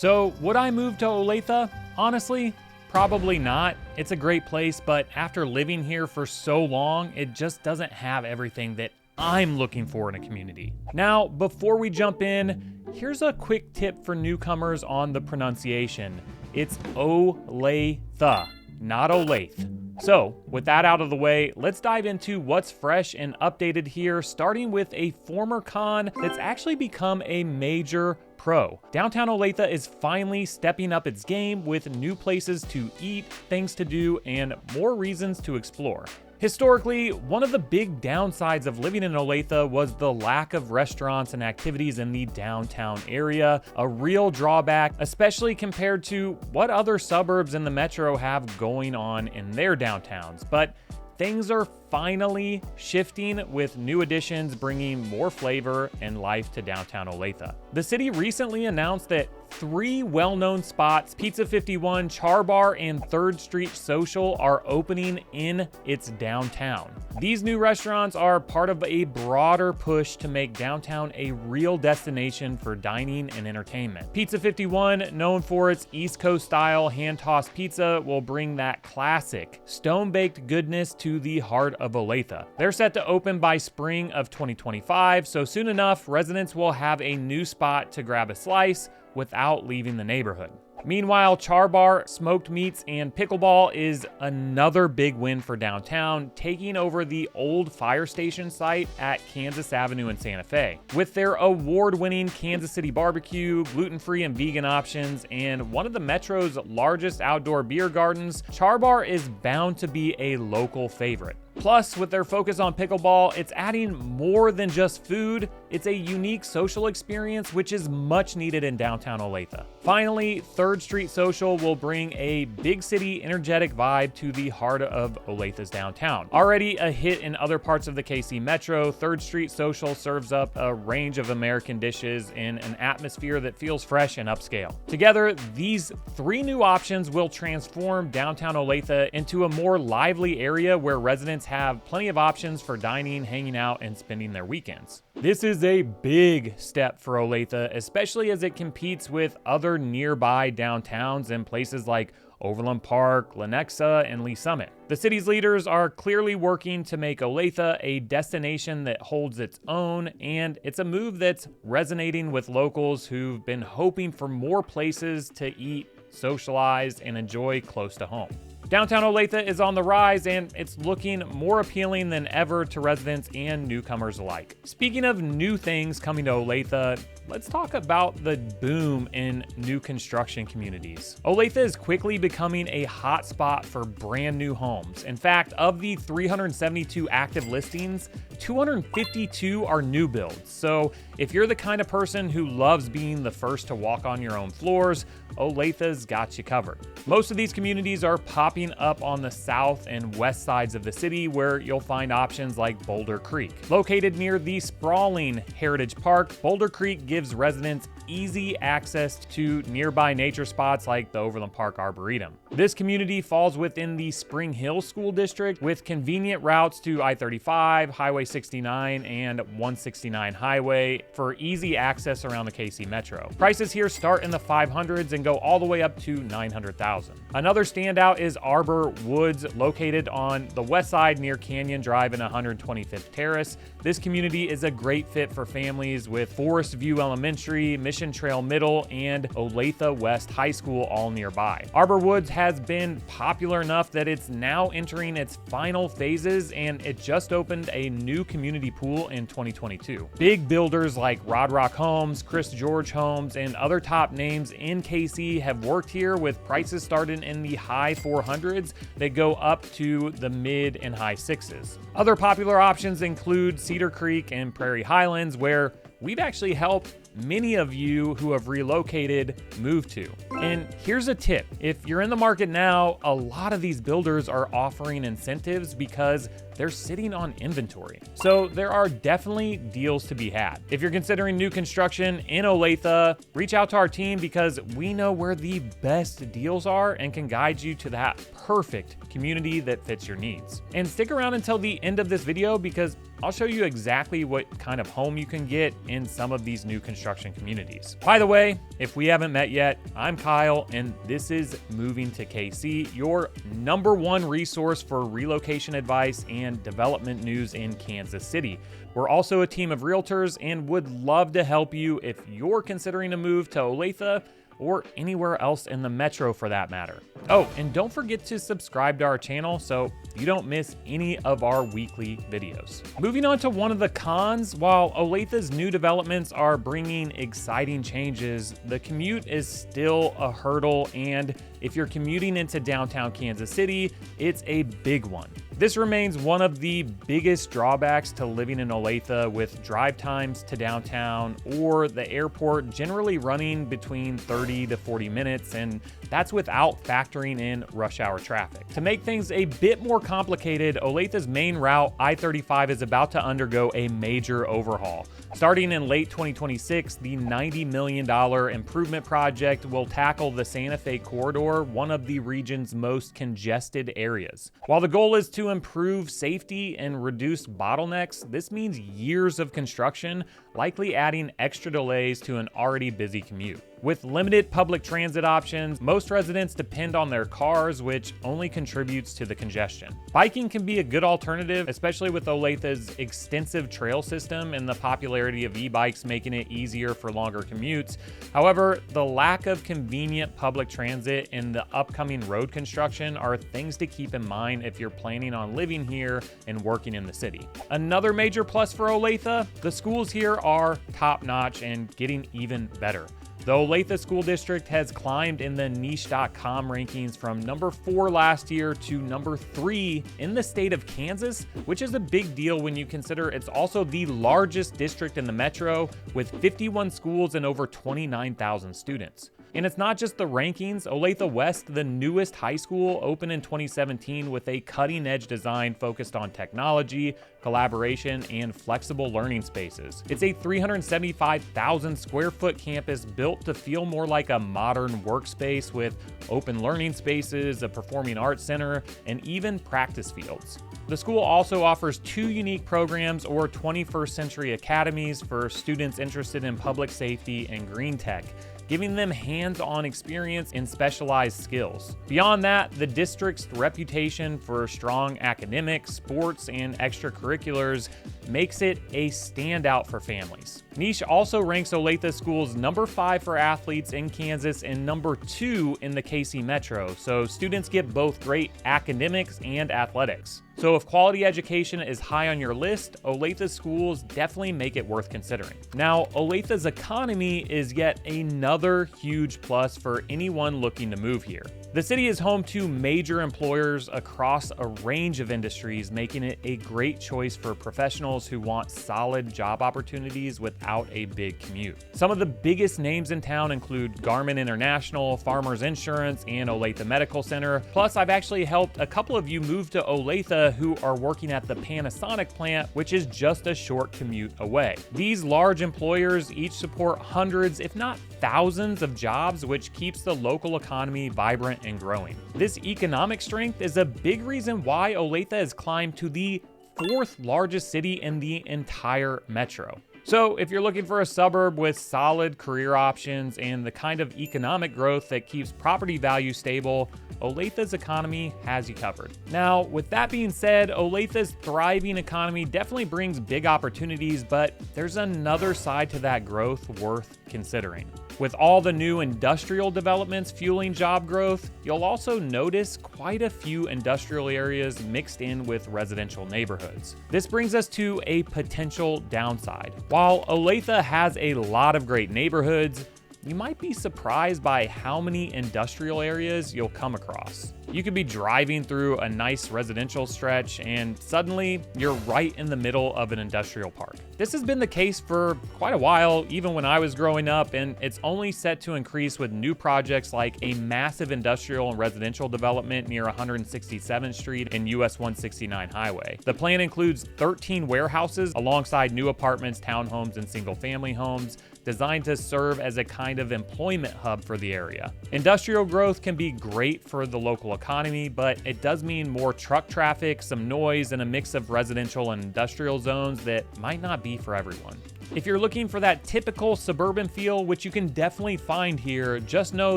So would I move to Olathe? Honestly, probably not. It's a great place, but after living here for so long, it just doesn't have everything that I'm looking for in a community. Now, before we jump in, here's a quick tip for newcomers on the pronunciation. It's Olathe, not Olathe. So, with that out of the way, let's dive into what's fresh and updated here, starting with a former con that's actually become a major pro. Downtown Olathe is finally stepping up its game with new places to eat, things to do, and more reasons to explore. Historically, one of the big downsides of living in Olathe was the lack of restaurants and activities in the downtown area, a real drawback, especially compared to what other suburbs in the metro have going on in their downtowns. But things are finally shifting with new additions bringing more flavor and life to downtown Olathe. The city recently announced that 3 well-known spots, Pizza 51, Char Bar, and 3rd Street Social, are opening in its downtown. These new restaurants are part of a broader push to make downtown a real destination for dining and entertainment. Pizza 51, known for its East Coast style hand-tossed pizza, will bring that classic stone-baked goodness to the heart of Olathe. They're set to open by spring of 2025, so soon enough, residents will have a new spot to grab a slice without leaving the neighborhood. Meanwhile, Char Bar, smoked meats, and pickleball is another big win for downtown, taking over the old fire station site at Kansas Avenue in Santa Fe. With their award-winning Kansas City barbecue, gluten-free and vegan options, and one of the Metro's largest outdoor beer gardens, Char Bar is bound to be a local favorite. Plus, with their focus on pickleball, it's adding more than just food. It's a unique social experience, which is much needed in downtown Olathe. Finally, 3rd Street Social will bring a big city, energetic vibe to the heart of Olathe's downtown. Already a hit in other parts of the KC Metro, 3rd Street Social serves up a range of American dishes in an atmosphere that feels fresh and upscale. Together, these 3 new options will transform downtown Olathe into a more lively area where residents have plenty of options for dining, hanging out, and spending their weekends. This is a big step for Olathe, especially as it competes with other nearby downtowns in places like Overland Park, Lenexa, and Lee Summit. The city's leaders are clearly working to make Olathe a destination that holds its own, and it's a move that's resonating with locals who've been hoping for more places to eat, socialize, and enjoy close to home. Downtown Olathe is on the rise, and it's looking more appealing than ever to residents and newcomers alike. Speaking of new things coming to Olathe, let's talk about the boom in new construction communities. Olathe is quickly becoming a hot spot for brand new homes. In fact, of the 372 active listings, 252 are new builds. So if you're the kind of person who loves being the first to walk on your own floors, Olathe's got you covered. Most of these communities are popping up on the south and west sides of the city, where you'll find options like Boulder Creek. Located near the sprawling Heritage Park, Boulder Creek gives residents easy access to nearby nature spots like the Overland Park Arboretum. This community falls within the Spring Hill School District, with convenient routes to I-35, Highway 69, and 169 Highway for easy access around the KC Metro. Prices here start in the 500s and go all the way up to 900,000. Another standout is Arbor Woods, located on the west side near Canyon Drive and 125th Terrace. This community is a great fit for families with Forest View Elementary, Mission Trail Middle, and Olathe West High School all nearby. Arbor Woods has been popular enough that it's now entering its final phases, and it just opened a new community pool in 2022. Big builders like Rod Rock Homes, Chris George Homes, and other top names in KC have worked here, with prices starting in the high 400s that go up to the mid and high 6s. Other popular options include Cedar Creek and Prairie Highlands, where we've actually helped many of you who have relocated move to. And here's a tip. If you're in the market now, a lot of these builders are offering incentives because they're sitting on inventory. So there are definitely deals to be had. If you're considering new construction in Olathe, reach out to our team because we know where the best deals are and can guide you to that perfect community that fits your needs. And stick around until the end of this video because I'll show you exactly what kind of home you can get in some of these new construction communities. By the way, if we haven't met yet, I'm Kyle, and this is Moving to KC, your #1 resource for relocation advice and development news in Kansas City. We're also a team of realtors and would love to help you if you're considering a move to Olathe or anywhere else in the metro for that matter. Oh, and don't forget to subscribe to our channel so you don't miss any of our weekly videos. Moving on to one of the cons, while Olathe's new developments are bringing exciting changes, the commute is still a hurdle, and if you're commuting into downtown Kansas City, it's a big one. This remains one of the biggest drawbacks to living in Olathe, with drive times to downtown or the airport generally running between 30 to 40 minutes, and that's without factoring in rush hour traffic. To make things a bit more complicated, Olathe's main route, I-35, is about to undergo a major overhaul. Starting in late 2026, the $90 million improvement project will tackle the Santa Fe corridor, one of the region's most congested areas. While the goal is to improve safety and reduce bottlenecks, this means years of construction, likely adding extra delays to an already busy commute. With limited public transit options, most residents depend on their cars, which only contributes to the congestion. Biking can be a good alternative, especially with Olathe's extensive trail system and the popularity of e-bikes making it easier for longer commutes. However, the lack of convenient public transit and the upcoming road construction are things to keep in mind if you're planning on living here and working in the city. Another major plus for Olathe, the schools here are top-notch and getting even better. The Olathe School District has climbed in the niche.com rankings from number 4 last year to number 3 in the state of Kansas, which is a big deal when you consider it's also the largest district in the metro, with 51 schools and over 29,000 students. And it's not just the rankings. Olathe West, the newest high school, opened in 2017 with a cutting-edge design focused on technology, collaboration, and flexible learning spaces. It's a 375,000 square foot campus built to feel more like a modern workspace, with open learning spaces, a performing arts center, and even practice fields. The school also offers 2 unique programs, or 21st century academies, for students interested in public safety and green tech, giving them hands-on experience in specialized skills. Beyond that, the district's reputation for strong academics, sports, and extracurriculars makes it a standout for families. Niche also ranks Olathe schools number 5 for athletes in Kansas and number 2 in the KC Metro, so students get both great academics and athletics. So if quality education is high on your list, Olathe schools definitely make it worth considering. Now, Olathe's economy is yet another huge plus for anyone looking to move here. The city is home to major employers across a range of industries, making it a great choice for professionals who want solid job opportunities without a big commute. Some of the biggest names in town include Garmin International, Farmers Insurance, and Olathe Medical Center. Plus, I've actually helped a couple of you move to Olathe who are working at the Panasonic plant, which is just a short commute away. These large employers each support hundreds, if not thousands, of jobs, which keeps the local economy vibrant and growing. This economic strength is a big reason why Olathe has climbed to the 4th largest city in the entire metro. So if you're looking for a suburb with solid career options and the kind of economic growth that keeps property values stable, Olathe's economy has you covered. Now, with that being said, Olathe's thriving economy definitely brings big opportunities, but there's another side to that growth worth considering. With all the new industrial developments fueling job growth, you'll also notice quite a few industrial areas mixed in with residential neighborhoods. This brings us to a potential downside. While Olathe has a lot of great neighborhoods, you might be surprised by how many industrial areas you'll come across. You could be driving through a nice residential stretch and suddenly you're right in the middle of an industrial park. This has been the case for quite a while, even when I was growing up, and it's only set to increase with new projects like a massive industrial and residential development near 167th Street and US 169 Highway. The plan includes 13 warehouses alongside new apartments, townhomes, and single-family homes, designed to serve as a kind of employment hub for the area. Industrial growth can be great for the local economy, but it does mean more truck traffic, some noise, and a mix of residential and industrial zones that might not be for everyone. If you're looking for that typical suburban feel, which you can definitely find here, just know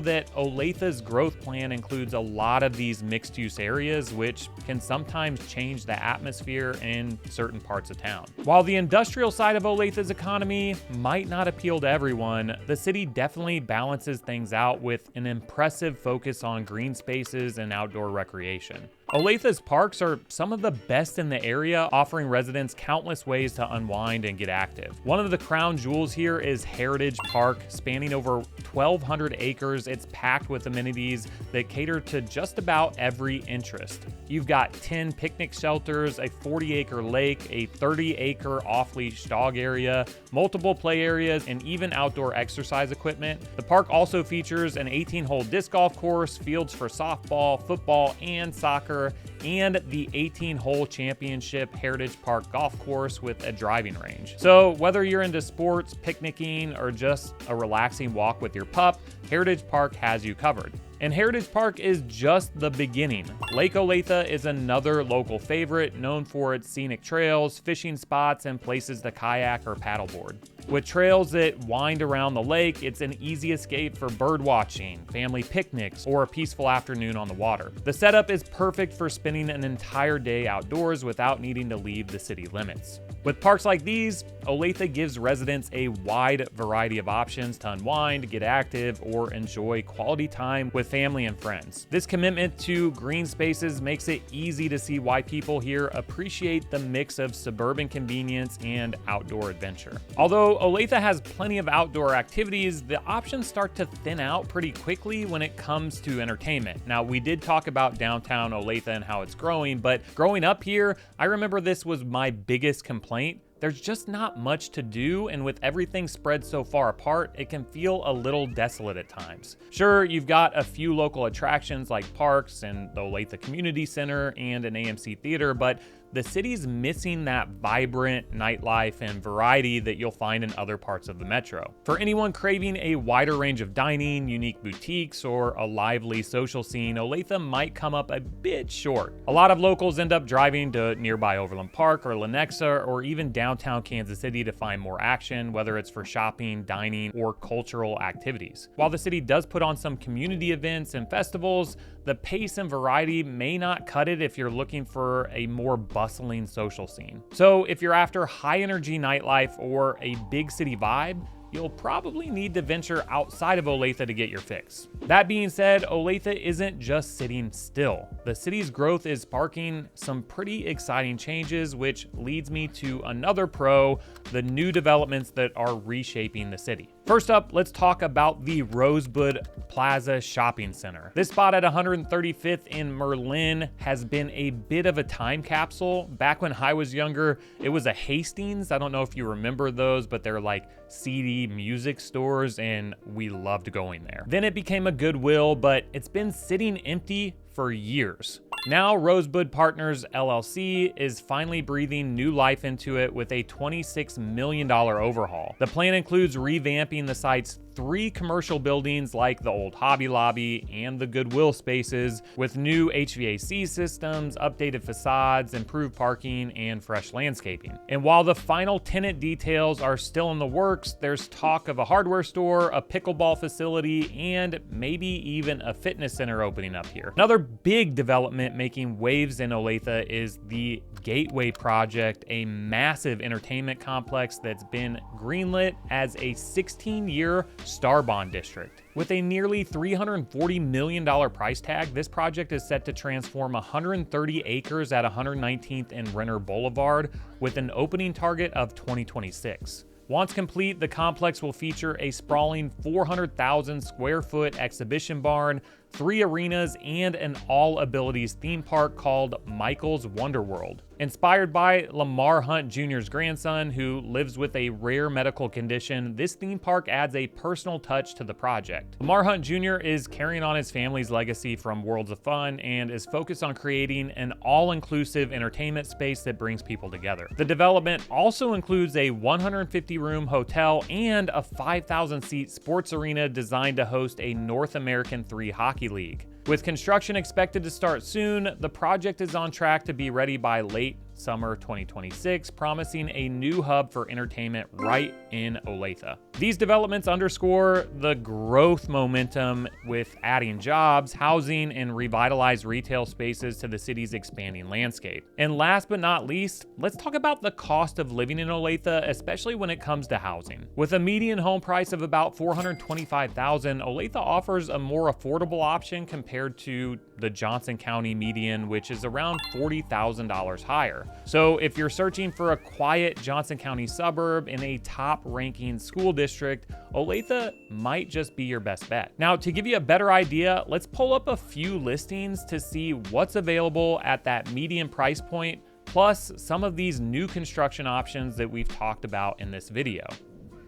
that Olathe's growth plan includes a lot of these mixed-use areas, which can sometimes change the atmosphere in certain parts of town. While the industrial side of Olathe's economy might not appeal to everyone, the city definitely balances things out with an impressive focus on green spaces and outdoor recreation. Olathe's parks are some of the best in the area, offering residents countless ways to unwind and get active. One of the crown jewels here is Heritage Park, spanning over 1,200 acres. It's packed with amenities that cater to just about every interest. You've got 10 picnic shelters, a 40-acre lake, a 30-acre off-leash dog area, multiple play areas, and even outdoor exercise equipment. The park also features an 18-hole disc golf course, fields for softball, football, and soccer, and the 18-hole championship Heritage Park golf course with a driving range. So whether you're into sports, picnicking, or just a relaxing walk with your pup, Heritage Park has you covered. And Heritage Park is just the beginning. Lake Olathe is another local favorite, known for its scenic trails, fishing spots, and places to kayak or paddleboard. With trails that wind around the lake, it's an easy escape for bird watching, family picnics, or a peaceful afternoon on the water. The setup is perfect for spending an entire day outdoors without needing to leave the city limits. With parks like these, Olathe gives residents a wide variety of options to unwind, get active, or enjoy quality time with family and friends. This commitment to green spaces makes it easy to see why people here appreciate the mix of suburban convenience and outdoor adventure. Although Olathe has plenty of outdoor activities, the options start to thin out pretty quickly when it comes to entertainment. Now, we did talk about downtown Olathe and how it's growing, but growing up here, I remember this was my biggest complaint. There's just not much to do, and with everything spread so far apart, it can feel a little desolate at times. Sure, you've got a few local attractions like parks and the Olathe Community Center and an AMC theater, but the city's missing that vibrant nightlife and variety that you'll find in other parts of the metro. For anyone craving a wider range of dining, unique boutiques, or a lively social scene, Olathe might come up a bit short. A lot of locals end up driving to nearby Overland Park or Lenexa or even downtown Kansas City to find more action, whether it's for shopping, dining, or cultural activities. While the city does put on some community events and festivals, the pace and variety may not cut it if you're looking for a more bustling social scene. So if you're after high energy nightlife or a big city vibe, you'll probably need to venture outside of Olathe to get your fix. That being said, Olathe isn't just sitting still. The city's growth is sparking some pretty exciting changes, which leads me to another pro, the new developments that are reshaping the city. First up, let's talk about the Rosebud Plaza Shopping Center. This spot at 135th in Merlin has been a bit of a time capsule. Back when I was younger, it was a Hastings. I don't know if you remember those, but they're like CD music stores, and we loved going there. Then it became a Goodwill, but it's been sitting empty for years. Now, Rosebud Partners LLC is finally breathing new life into it with a $26 million overhaul. The plan includes revamping the site's 3 commercial buildings like the old Hobby Lobby and the Goodwill spaces with new HVAC systems, updated facades, improved parking, and fresh landscaping. And while the final tenant details are still in the works, there's talk of a hardware store, a pickleball facility, and maybe even a fitness center opening up here. Another big development making waves in Olathe is the Gateway Project, a massive entertainment complex that's been greenlit as a 16-year Star Bond district. With a nearly $340 million price tag, this project is set to transform 130 acres at 119th and Renner Boulevard with an opening target of 2026. Once complete, the complex will feature a sprawling 400,000 square foot exhibition barn, 3 arenas, and an all-abilities theme park called Michael's Wonderworld. Inspired by Lamar Hunt Jr.'s grandson, who lives with a rare medical condition, this theme park adds a personal touch to the project. Lamar Hunt Jr. is carrying on his family's legacy from Worlds of Fun and is focused on creating an all-inclusive entertainment space that brings people together. The development also includes a 150-room hotel and a 5,000-seat sports arena designed to host a North American 3 hockey Rookie League. With construction expected to start soon, the project is on track to be ready by late summer 2026, promising a new hub for entertainment right in Olathe. These developments underscore the growth momentum with adding jobs, housing, and revitalized retail spaces to the city's expanding landscape. And last but not least, let's talk about the cost of living in Olathe, especially when it comes to housing. With a median home price of about $425,000, Olathe offers a more affordable option compared to the Johnson County median, which is around $40,000 higher. So if you're searching for a quiet Johnson County suburb in a top-ranking school district, Olathe might just be your best bet. Now, to give you a better idea, let's pull up a few listings to see what's available at that median price point, plus some of these new construction options that we've talked about in this video.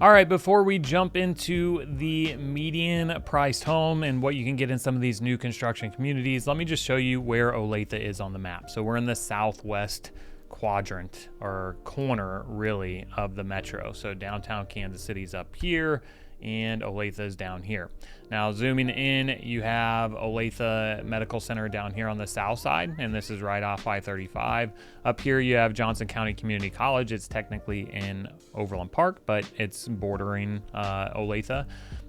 All right, before we jump into the median priced home and what you can get in some of these new construction communities, let me just show you where Olathe is on the map. So we're in the southwest quadrant or corner really of the metro. So downtown Kansas City's up here and Olathe is down here. Now zooming in, you have Olathe Medical Center down here on the south side, and this is right off I-35. Up here you have Johnson County Community College. It's technically in Overland Park, but it's bordering Olathe.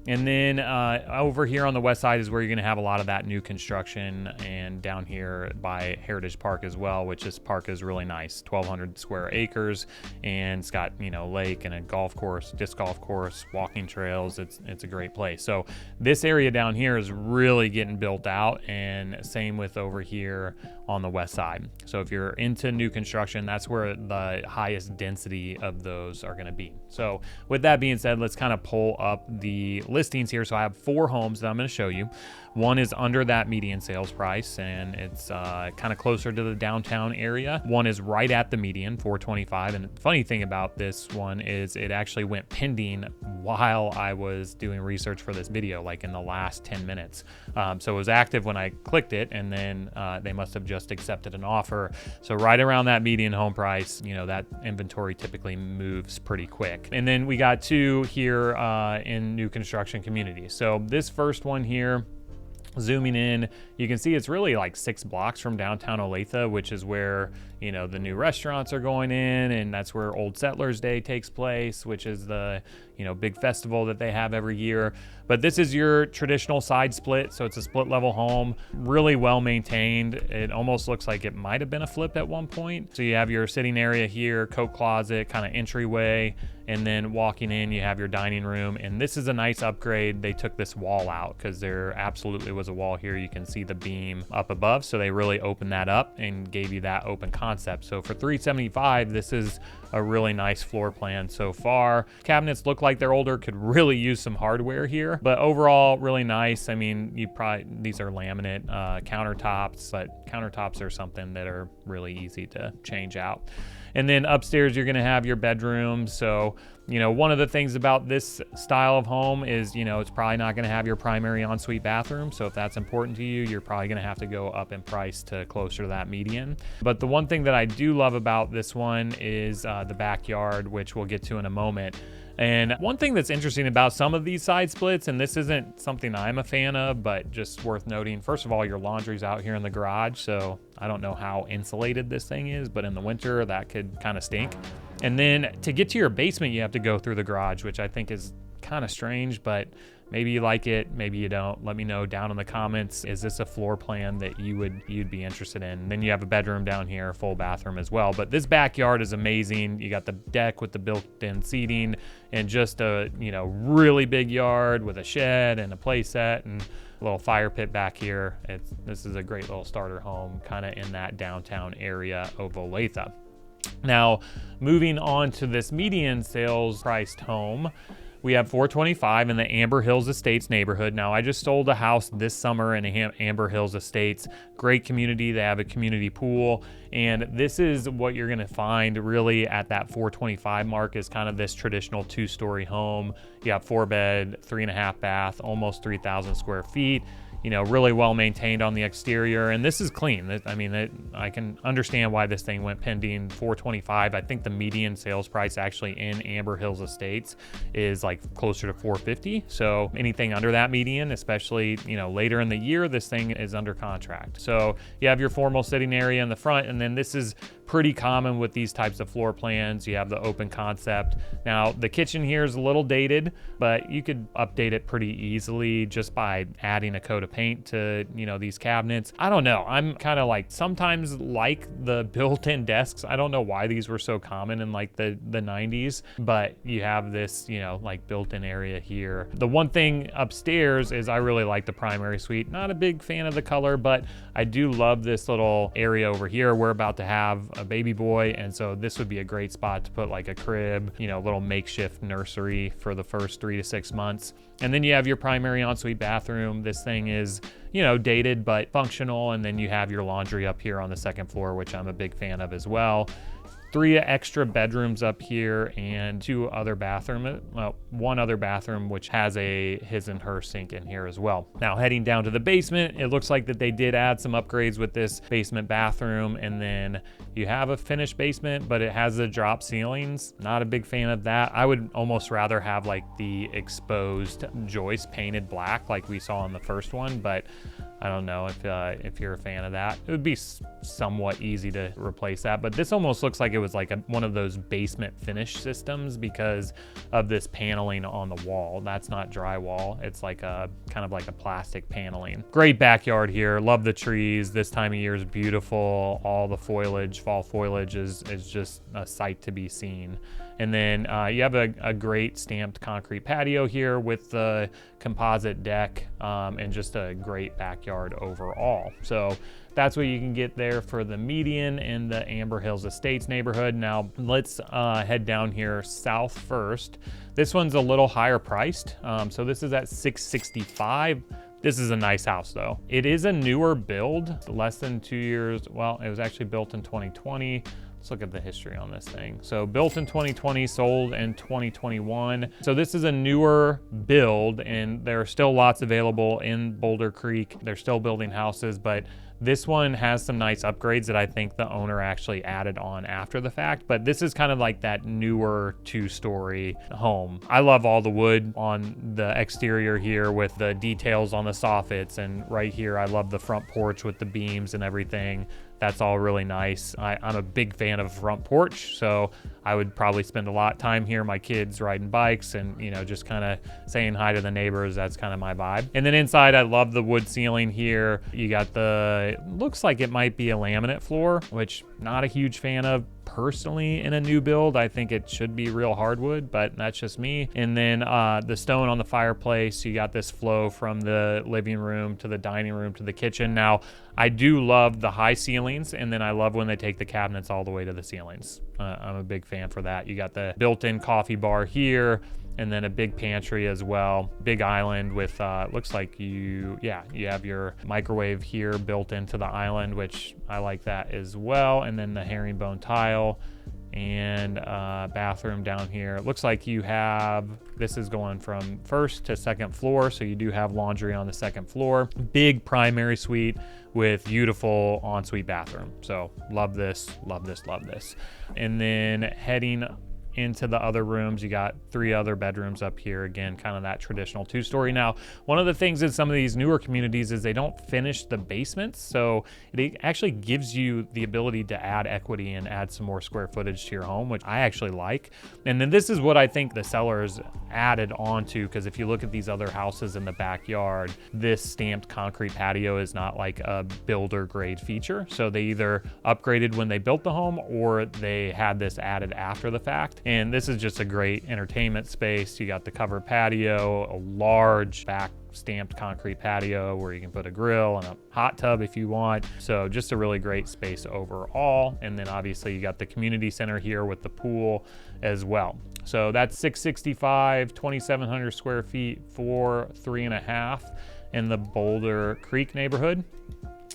And then over here on the west side is where you're going to have a lot of that new construction, and down here by Heritage Park as well, which this park is really nice, 1,200 square acres, and it's got, you know, lake and a golf course, disc golf course, walking trails. It's a great place. So this area down here is really getting built out, and same with over here on the west side. So if you're into new construction, that's where the highest density of those are going to be. So with that being said, let's kind of pull up the listings here. So I have 4 homes that I'm going to show you. One is under that median sales price, and it's kind of closer to the downtown area. One is right at the median, $425. And the funny thing about this one is it actually went pending while I was doing research for this video, like in the last 10 minutes. So it was active when I clicked it, and then they must have just accepted an offer. So right around that median home price, you know, that inventory typically moves pretty quick. And then we got 2 here in new construction communities. So this first one here, zooming in, you can see it's really like 6 blocks from downtown Olathe, which is where, you know, the new restaurants are going in, and that's where Old Settlers Day takes place, which is the, you know, big festival that they have every year. But this is your traditional side split, so it's a split level home, really well maintained. It almost looks like it might have been a flip at one point. So you have your sitting area here, coat closet, kind of entryway, and then walking in, you have your dining room. And this is a nice upgrade. They took this wall out because there absolutely was a wall here. You can see the beam up above. So they really opened that up and gave you that open concept. So for $375, this is a really nice floor plan so far. Cabinets look like they're older, could really use some hardware here, but overall really nice. I mean, these are laminate countertops, but countertops are something that are really easy to change out. And then upstairs, you're gonna have your bedroom. So, you know, one of the things about this style of home is, you know, it's probably not gonna have your primary ensuite bathroom. So if that's important to you, you're probably gonna have to go up in price to closer to that median. But the one thing that I do love about this one is the backyard, which we'll get to in a moment. And one thing that's interesting about some of these side splits, and this isn't something I'm a fan of, but just worth noting, first of all, your laundry's out here in the garage, so I don't know how insulated this thing is, but in the winter, that could kind of stink. And then to get to your basement, you have to go through the garage, which I think is kind of strange, but maybe you like it, maybe you don't. Let me know down in the comments. Is this a floor plan that you'd be interested in? And then you have a bedroom down here, full bathroom as well. But this backyard is amazing. You got the deck with the built-in seating and just a, you know, really big yard with a shed and a play set and a little fire pit back here. This is a great little starter home kind of in that downtown area of Olathe. Now, moving on to this median sales priced home, we have $425 in the Amber Hills Estates neighborhood. Now, I just sold a house this summer in Amber Hills Estates. Great community. They have a community pool. And this is what you're going to find really at that $425 mark is kind of this traditional 2-story home. You have 4-bed, 3.5 bath, almost 3,000 square feet. You know, really well maintained on the exterior, and this is clean. I mean, I can understand why this thing went pending $425. I think the median sales price actually in Amber Hills Estates is like like closer to 450. So anything under that median, especially, you know, later in the year, this thing is under contract. So you have your formal sitting area in the front, and then this is pretty common with these types of floor plans. You have the open concept. Now the kitchen here is a little dated, but you could update it pretty easily just by adding a coat of paint to, you know, these cabinets. I don't know. I'm kind of like sometimes like the built-in desks. I don't know why these were so common in like the 90s, but you have this, you know, like built-in area here. The one thing upstairs is I really like the primary suite. Not a big fan of the color, but I do love this little area over here. We're about to have a baby boy, and so this would be a great spot to put like a crib, you know, a little makeshift nursery for the first 3 to 6 months. And then you have your primary ensuite bathroom. This thing is, you know, dated but functional, and then you have your laundry up here on the second floor, which I'm a big fan of as well. 3 extra bedrooms up here and 2 other bathrooms. Well, 1 other bathroom, which has a his and her sink in here as well. Now heading down to the basement, it looks like that they did add some upgrades with this basement bathroom, and then you have a finished basement, but it has the drop ceilings. Not a big fan of that. I would almost rather have like the exposed joist painted black like we saw in the first one, but I don't know if you're a fan of that. It would be somewhat easy to replace that, but this almost looks like it was like one of those basement finish systems because of this paneling on the wall. That's not drywall. It's like a kind of like a plastic paneling. Great backyard here. Love the trees. This time of year is beautiful. All the foliage, fall foliage is just a sight to be seen. And then you have a great stamped concrete patio here with the composite deck and just a great backyard overall. So that's what you can get there for the median in the Amber Hills Estates neighborhood. Now let's head down here south first. This one's a little higher priced. So this is at $665. This is a nice house though. It is a newer build, less than 2 years. Well, it was actually built in 2020. Let's look at the history on this thing. So built in 2020, sold in 2021. So this is a newer build, and there are still lots available in Boulder Creek. They're still building houses, but this one has some nice upgrades that I think the owner actually added on after the fact, but this is kind of like that newer 2-story home. I love all the wood on the exterior here with the details on the soffits, and right here I love the front porch with the beams and everything. That's all really nice. I'm a big fan of front porch, so I would probably spend a lot of time here. My kids riding bikes and, you know, just kind of saying hi to the neighbors. That's kind of my vibe. And then inside, I love the wood ceiling here. You got looks like it might be a laminate floor, which not a huge fan of personally in a new build. I think it should be real hardwood, but that's just me. And then the stone on the fireplace, you got this flow from the living room to the dining room to the kitchen. Now, I do love the high ceilings, and then I love when they take the cabinets all the way to the ceilings. I'm a big fan for that. You got the built-in coffee bar here, and then a big pantry as well. Big island with, looks like you have your microwave here built into the island, which I like that as well. And then the herringbone tile and bathroom down here. It looks like you have, this is going from first to second floor, so you do have laundry on the second floor. Big primary suite with beautiful ensuite bathroom. So love this, love this, love this. And then heading into the other rooms, you got 3 other bedrooms up here. Again, kind of that traditional 2-story. Now, one of the things in some of these newer communities is they don't finish the basements, so it actually gives you the ability to add equity and add some more square footage to your home, which I actually like. And then this is what I think the sellers added onto, because if you look at these other houses in the backyard, this stamped concrete patio is not like a builder grade feature. So they either upgraded when they built the home, or they had this added after the fact. And this is just a great entertainment space. You got the covered patio, a large back stamped concrete patio where you can put a grill and a hot tub if you want. So just a really great space overall. And then obviously you got the community center here with the pool as well. So that's $665, 2,700 square feet for 3.5 in the Boulder Creek neighborhood.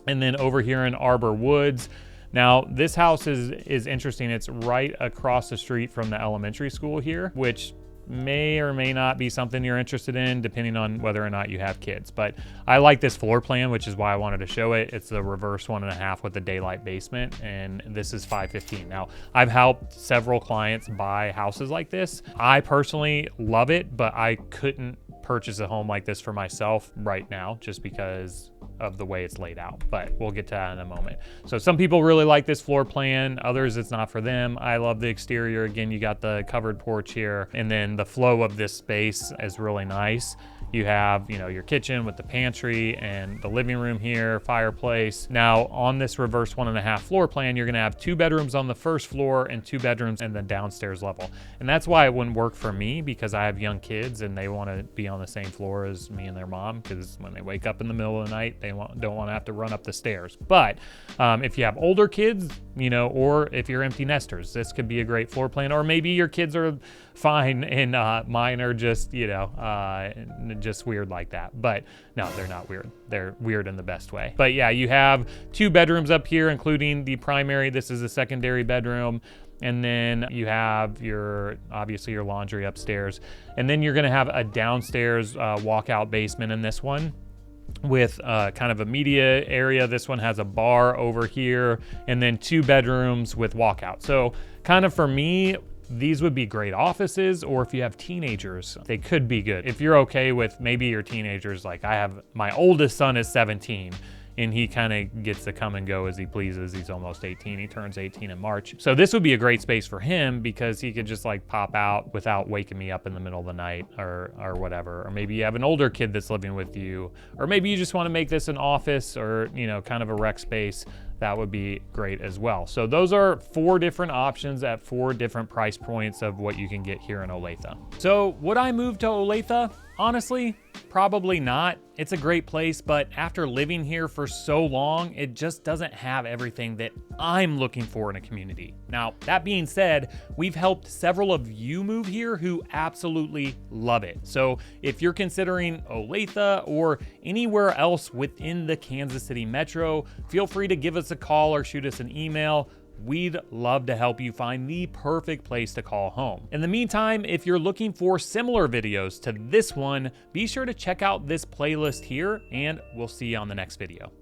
And then over here in Arbor Woods, now, this house is interesting. It's right across the street from the elementary school here, which may or may not be something you're interested in, depending on whether or not you have kids. But I like this floor plan, which is why I wanted to show it. It's the reverse 1.5 with the daylight basement, and this is $515. Now, I've helped several clients buy houses like this. I personally love it, but I couldn't purchase a home like this for myself right now just because of the way it's laid out, but we'll get to that in a moment. So some people really like this floor plan, others it's not for them. I love the exterior. Again, you got the covered porch here, and then the flow of this space is really nice. You have, your kitchen with the pantry and the living room here, fireplace. Now on this reverse 1.5 floor plan, you're gonna have 2 bedrooms on the first floor and 2 bedrooms in the downstairs level. And that's why it wouldn't work for me, because I have young kids and they wanna be on the same floor as me and their mom, because when they wake up in the middle of the night, they don't wanna have to run up the stairs. But if you have older kids, or if you're empty nesters, this could be a great floor plan. Or maybe your kids are fine and mine are just, just weird like that. But no, they're not weird. They're weird in the best way. But yeah, you have 2 bedrooms up here, including the primary. This is a secondary bedroom. And then you have obviously your laundry upstairs. And then you're gonna have a downstairs walkout basement in this one, with kind of a media area. This one has a bar over here, and then 2 bedrooms with walkout. So kind of for me, these would be great offices, or if you have teenagers, they could be good. If you're okay with maybe your teenagers, like my oldest son is 17, and he kind of gets to come and go as he pleases. He's almost 18. He turns 18 in March. So this would be a great space for him, because he could just like pop out without waking me up in the middle of the night or whatever. Or maybe you have an older kid that's living with you, or maybe you just want to make this an office or, kind of a rec space. That would be great as well. So those are 4 different options at 4 different price points of what you can get here in Olathe. So would I move to Olathe? Honestly, probably not. It's a great place, but after living here for so long, it just doesn't have everything that I'm looking for in a community. Now, that being said, we've helped several of you move here who absolutely love it. So if you're considering Olathe or anywhere else within the Kansas City metro, feel free to give us a call or shoot us an email. We'd love to help you find the perfect place to call home. In the meantime, if you're looking for similar videos to this one, be sure to check out this playlist here, and we'll see you on the next video.